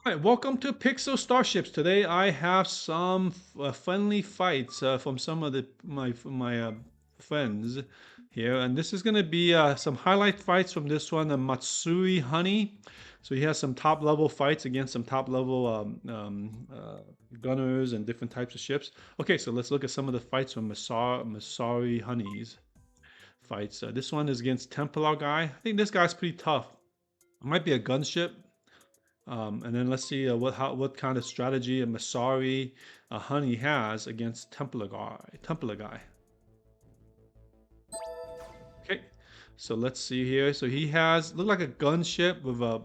Hi, welcome to Pixel Starships. Today I have some friendly fights from some of my friends here, and this is going to be some highlight fights from this one, the Matsuri Honey. So he has some top level fights against some top level gunners and different types of ships. Okay, so let's look at some of the fights from Masari Honey's fights. This one is against TemplarGuy. I think this guy's pretty tough. It might be a gunship. And then let's see what kind of strategy a Masari Honey has against Templar Guy. Okay, so let's see here. So he has look like a gunship with a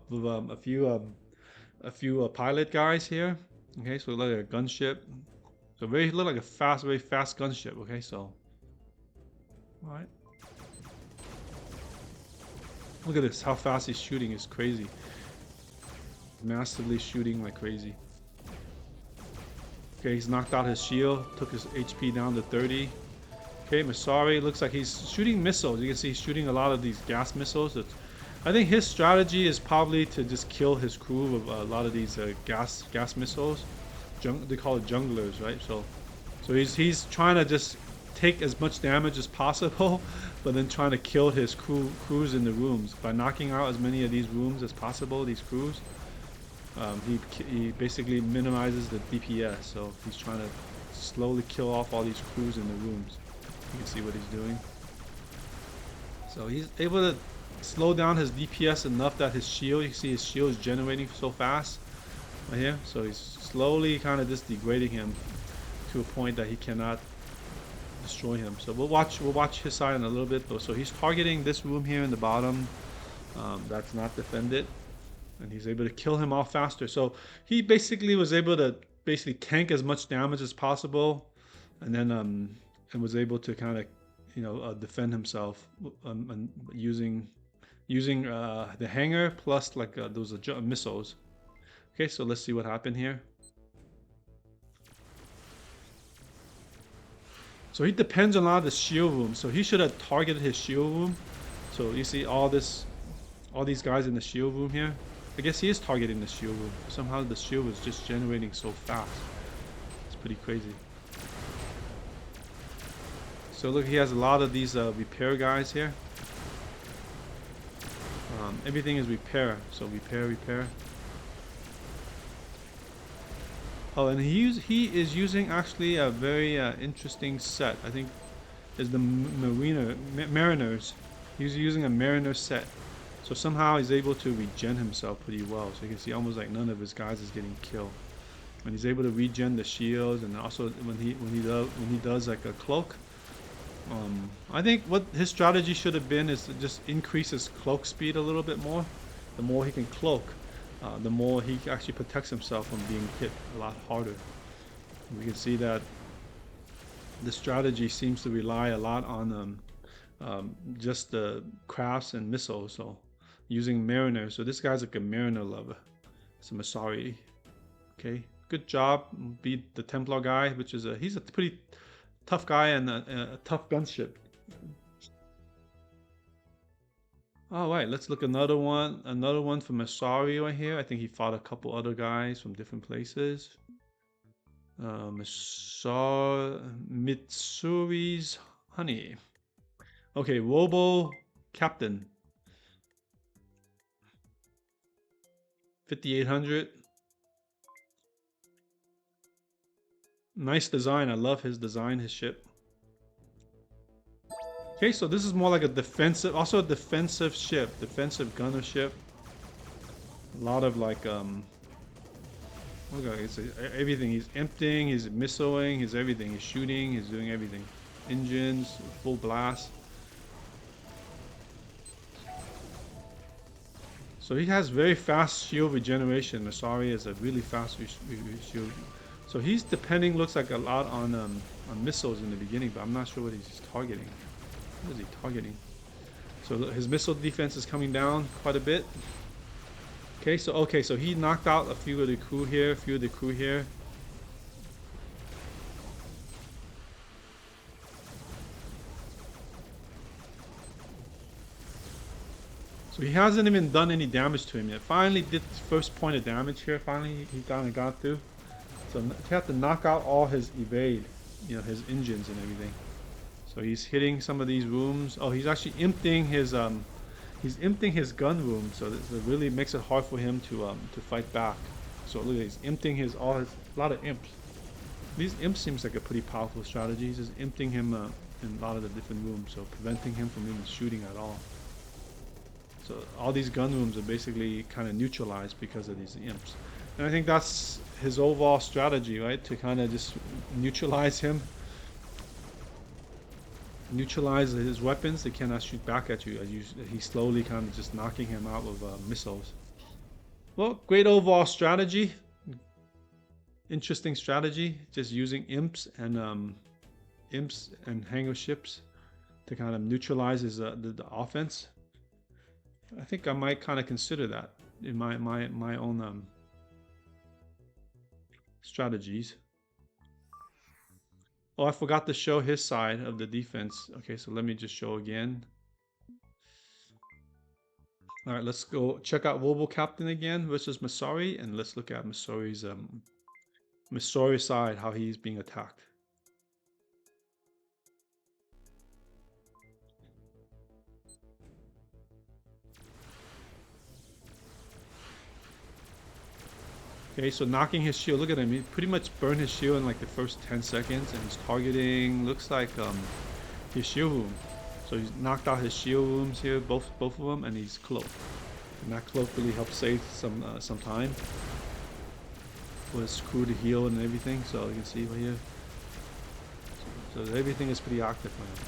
few pilot guys here. Okay, so look like a gunship. So look like a very fast gunship. Okay, so all right. Look at this. How fast he's shooting is crazy. Massively shooting like crazy. Okay, he's knocked out his shield, took his HP down to 30. Okay, Mitsuri looks like he's shooting missiles. You can see he's shooting a lot of these gas missiles. I think his strategy is probably to just kill his crew with a lot of these gas missiles. They call it junglers, right? So he's trying to just take as much damage as possible, but then trying to kill his crews in the rooms by knocking out as many of these rooms as possible. These crews. He basically minimizes the DPS, so he's trying to slowly kill off all these crews in the rooms. You can see what he's doing. So he's able to slow down his DPS enough that his shield, you can see his shield is generating so fast right here. So he's slowly kind of just degrading him to a point that he cannot destroy him. So we'll watch his side in a little bit though. So he's targeting this room here in the bottom that's not defended. And he's able to kill him off faster. So he basically was able to tank as much damage as possible, and then and was able to kind of defend himself and using the hangar plus like those missiles. Okay, so let's see what happened here. So he depends on a lot of the shield room. So he should have targeted his shield room. So you see all these guys in the shield room here. I guess he is targeting the shield room. Somehow the shield was just generating so fast. It's pretty crazy. So look, he has a lot of these repair guys here. Everything is repair. So repair. Oh, and he is using actually a very interesting set. I think is the Mariners. He's using a Mariner set. So somehow he's able to regen himself pretty well. So you can see almost like none of his guys is getting killed. And he's able to regen the shields, and also when he does like a cloak. I think what his strategy should have been is to just increase his cloak speed a little bit more. The more he can cloak, the more he actually protects himself from being hit a lot harder. We can see that the strategy seems to rely a lot on just the crafts and missiles. So using Mariner. So this guy's like a Mariner lover. It's a Masari. Okay, good job. Beat the Templar guy, which is he's a pretty tough guy and a tough gunship. All right, let's look another one. Another one from Masari right here. I think he fought a couple other guys from different places. Mitsuri's Honey. Okay, Robo Captain. 5800. Nice design. I love his design, his ship. Okay, so this is more like a defensive, also a defensive ship, defensive gunner ship. A lot of like look, it's everything. He's emptying, he's missiling, he's everything. He's shooting, he's doing everything. Engines, full blast. So he has very fast shield regeneration. Masari is a really fast shield. So he's depending, looks like a lot on missiles in the beginning, but I'm not sure what he's targeting. What is he targeting? So his missile defense is coming down quite a bit. Okay, so he knocked out a few of the crew here, So He hasn't even done any damage to him yet. Finally did the first point of damage here. Finally he kind of got through. So you have to knock out all his evade, you know, his engines and everything. So he's hitting some of these rooms. Oh, he's actually emptying his gun room. So this really makes it hard for him to fight back. So look, he's emptying a lot of imps. These imps seems like a pretty powerful strategy. He's just emptying him in a lot of the different rooms, so preventing him from even shooting at all. So all these gun rooms are basically kind of neutralized because of these imps. And I think that's his overall strategy, right? To kind of just neutralize him. Neutralize his weapons. They cannot shoot back at you. He's slowly kind of just knocking him out with missiles. Well, great overall strategy. Interesting strategy. Just using imps and hangar ships to kind of neutralize his the offense. I think I might kind of consider that in my own strategies. Oh, I forgot to show his side of the defense. Okay, so let me just show again. All right, let's go check out Robo Captain again versus Mitsuri, and let's look at Mitsuri's side, how he's being attacked. Okay, so knocking his shield. Look at him. He pretty much burned his shield in like the first 10 seconds, and he's targeting. Looks like his shield room. So he's knocked out his shield rooms here, both of them, and he's cloaked. And that cloak really helps save some time for his crew to heal and everything. So you can see right here. So everything is pretty active for him.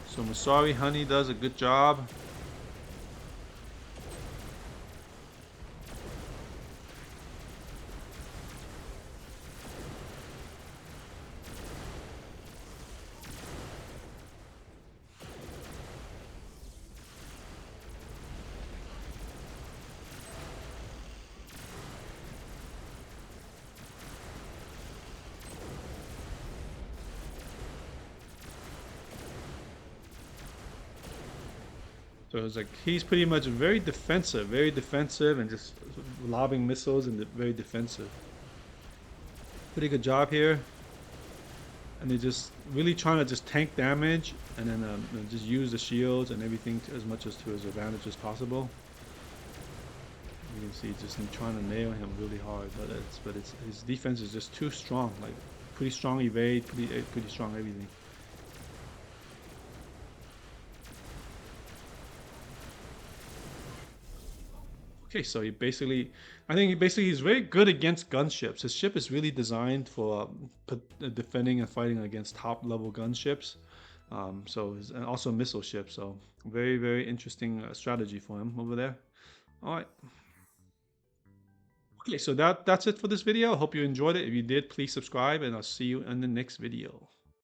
So Mitsuri Honey does a good job. So it's like he's pretty much very defensive and just lobbing missiles and very defensive. Pretty good job here. And they're just really trying to just tank damage and then just use the shields and everything as much as to his advantage as possible. You can see just him trying to nail him really hard, but his defense is just too strong. Like pretty strong evade, pretty strong everything. Okay, so I think he's very good against gunships. His ship is really designed for defending and fighting against top level gunships. And also missile ships. So very, very interesting strategy for him over there. All right. Okay, so that's it for this video. I hope you enjoyed it. If you did, please subscribe, and I'll see you in the next video.